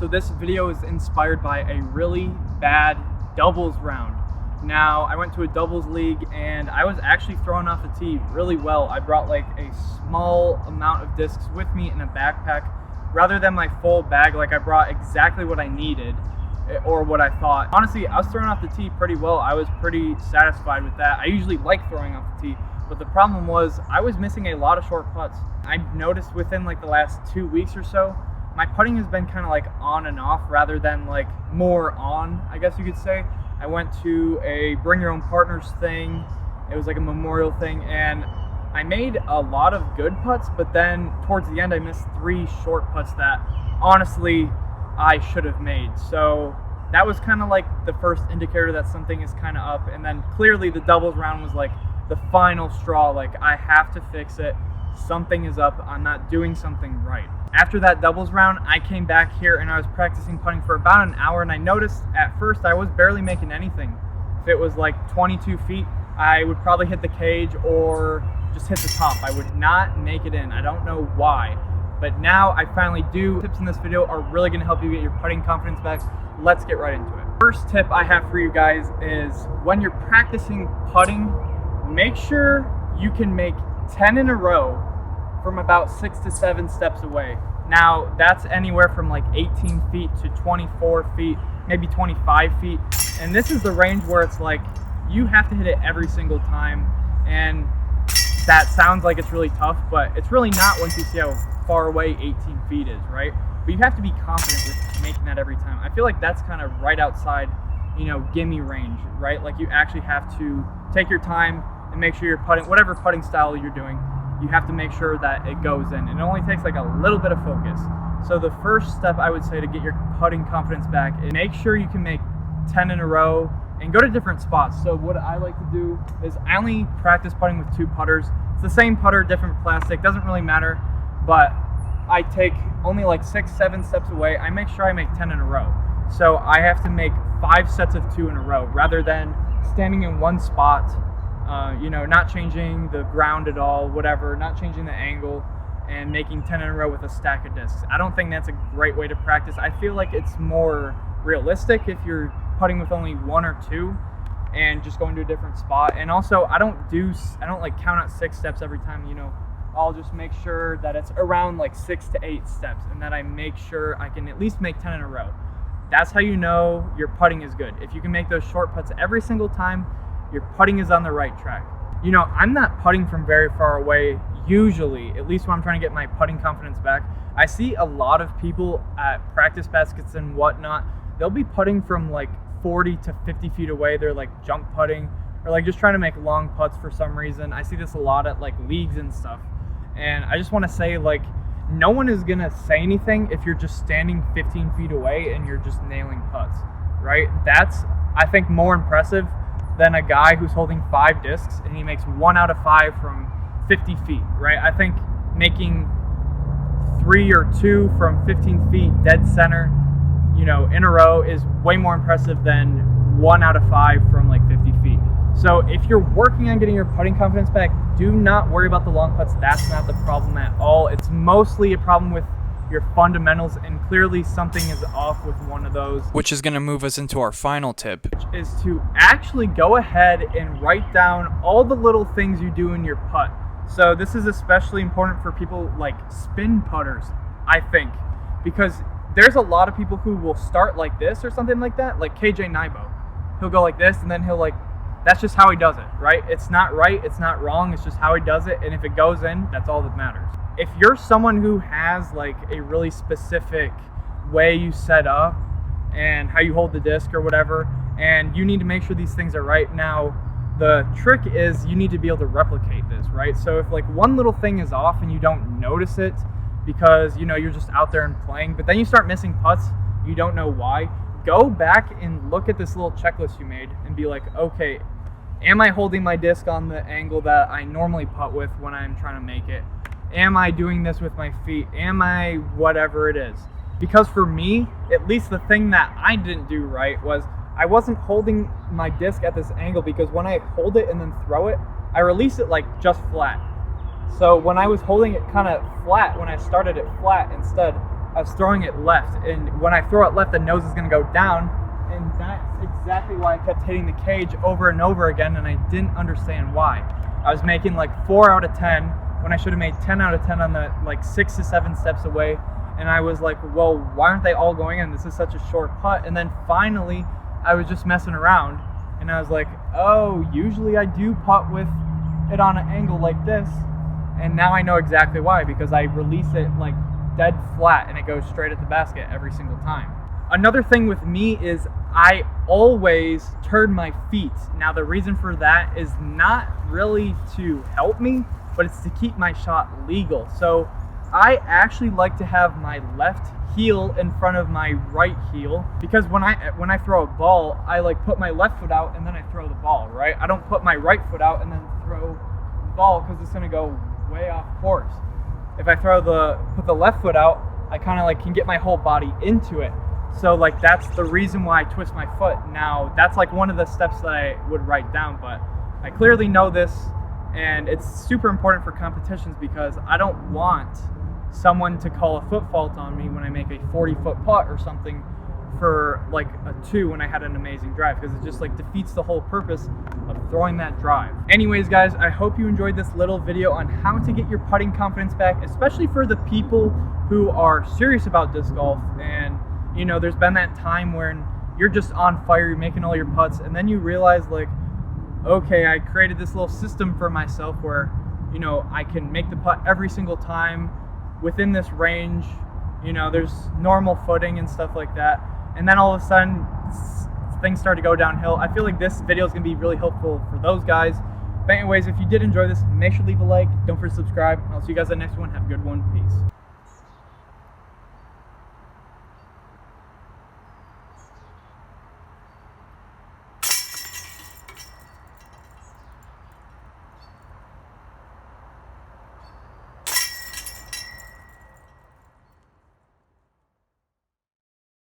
So this video is inspired by a really bad doubles round. Now, I went to a doubles league and I was actually throwing off the tee really well. I brought like a small amount of discs with me in a backpack rather than my full bag. Like I brought exactly what I needed or what I thought. Honestly, I was throwing off the tee pretty well. I was pretty satisfied with that. I usually like throwing off the tee, but the problem was I was missing a lot of short putts. I noticed within like the last 2 weeks or so, my putting has been kind of like on and off rather than like more on, I guess you could say. I went to a bring your own partners thing. It was like a memorial thing, and I made a lot of good putts, but then towards the end I missed 3 short putts that honestly I should have made. So that was kind of like the first indicator that something is kind of up, and then clearly the doubles round was like the final straw. Like I have to fix it. Something is up. I'm not doing something right. After that doubles round, I came back here and I was practicing putting for about an hour, and I noticed at first I was barely making anything. If it was like 22 feet, I would probably hit the cage or just hit the top. I would not make it in. I don't know why, but now I finally do. Tips in this video are really going to help you get your putting confidence back. Let's get right into it. First tip I have for you guys is when you're practicing putting, make sure you can make 10 in a row from about 6 to 7 steps away. Now that's anywhere from like 18 feet to 24 feet, maybe 25 feet. And this is the range where it's like you have to hit it every single time. And that sounds like it's really tough, but it's really not once you see how far away 18 feet is, right? But you have to be confident with making that every time. I feel like that's kind of right outside, gimme range, right? Like you actually have to take your time and make sure you're putting, whatever putting style you're doing, you have to make sure that it goes in. And it only takes like a little bit of focus. So the first step I would say to get your putting confidence back is make sure you can make 10 in a row and go to different spots. So what I like to do is I only practice putting with 2 putters. It's the same putter, different plastic, doesn't really matter, but I take only like 6-7 steps away. I make sure I make 10 in a row. So I have to make 5 sets of 2 in a row rather than standing in one spot, not changing the ground at all, whatever, not changing the angle, and making 10 in a row with a stack of discs. I don't think that's a great way to practice. I feel like it's more realistic if you're putting with only 1 or 2 and just going to a different spot. And also, I don't like count out 6 steps every time. I'll just make sure that it's around like 6 to 8 steps, and that I make sure I can at least make 10 in a row. That's how you know your putting is good. If you can make those short putts every single time, your putting is on the right track. I'm not putting from very far away usually, at least when I'm trying to get my putting confidence back. I see a lot of people at practice baskets and whatnot, they'll be putting from like 40 to 50 feet away. They're like jump putting or like just trying to make long putts for some reason. I see this a lot at like leagues and stuff. And I just want to say, like, no one is going to say anything if you're just standing 15 feet away and you're just nailing putts, right? That's, I think, more impressive than a guy who's holding 5 discs and he makes 1 out of 5 from 50 feet, right? I think making 3 or 2 from 15 feet dead center, in a row is way more impressive than 1 out of 5 from like 50 feet. So if you're working on getting your putting confidence back, do not worry about the long putts. That's not the problem at all. It's mostly a problem with your fundamentals, and clearly something is off with one of those. Which is going to move us into our final tip, which is to actually go ahead and write down all the little things you do in your putt. So this is especially important for people like spin putters, I think, because there's a lot of people who will start like this or something like that, like KJ Nybo. He'll go like this, and then he'll like, that's just how he does it, right? It's not right, it's not wrong, it's just how he does it, and if it goes in, that's all that matters. If you're someone who has like a really specific way you set up and how you hold the disc or whatever, and you need to make sure these things are right, now the trick is you need to be able to replicate this, right? So if like one little thing is off and you don't notice it because you're just out there and playing, but then you start missing putts, you don't know why, go back and look at this little checklist you made and be like, okay, am I holding my disc on the angle that I normally putt with when I'm trying to make it? Am I doing this with my feet? Am I whatever it is? Because for me, at least the thing that I didn't do right was I wasn't holding my disc at this angle, because when I hold it and then throw it, I release it like just flat. So when I was holding it kind of flat, when I started it flat instead, I was throwing it left, and when I throw it left, the nose is going to go down, and that's exactly why I kept hitting the cage over and over again, and I didn't understand why. I was making like 4 out of 10 when I should have made 10 out of 10 on the like 6 to 7 steps away, and I was like, well, why aren't they all going in? This is such a short putt. And then finally, I was just messing around, and I was like, oh, usually I do putt with it on an angle like this, and now I know exactly why, because I release it like dead flat and it goes straight at the basket every single time. Another thing with me is I always turn my feet. Now the reason for that is not really to help me, but it's to keep my shot legal. So I actually like to have my left heel in front of my right heel, because when I throw a ball, I like put my left foot out and then I throw the ball, right? I don't put my right foot out and then throw the ball, because it's going to go way off course. If I put the left foot out, I kind of like can get my whole body into it. So like that's the reason why I twist my foot. Now that's like one of the steps that I would write down, but I clearly know this, and it's super important for competitions because I don't want someone to call a foot fault on me when I make a 40-foot putt or something for like a 2 when I had an amazing drive, because it just like defeats the whole purpose of throwing that drive. Anyways guys, I hope you enjoyed this little video on how to get your putting confidence back, especially for the people who are serious about disc golf. And you know, there's been that time when you're just on fire, you're making all your putts, and then you realize like, okay, I created this little system for myself where, you know, I can make the putt every single time within this range. You know, there's normal footing and stuff like that. And then all of a sudden, things start to go downhill. I feel like this video is going to be really helpful for those guys. But anyways, if you did enjoy this, make sure to leave a like. Don't forget to subscribe. I'll see you guys in the next one. Have a good one. Peace.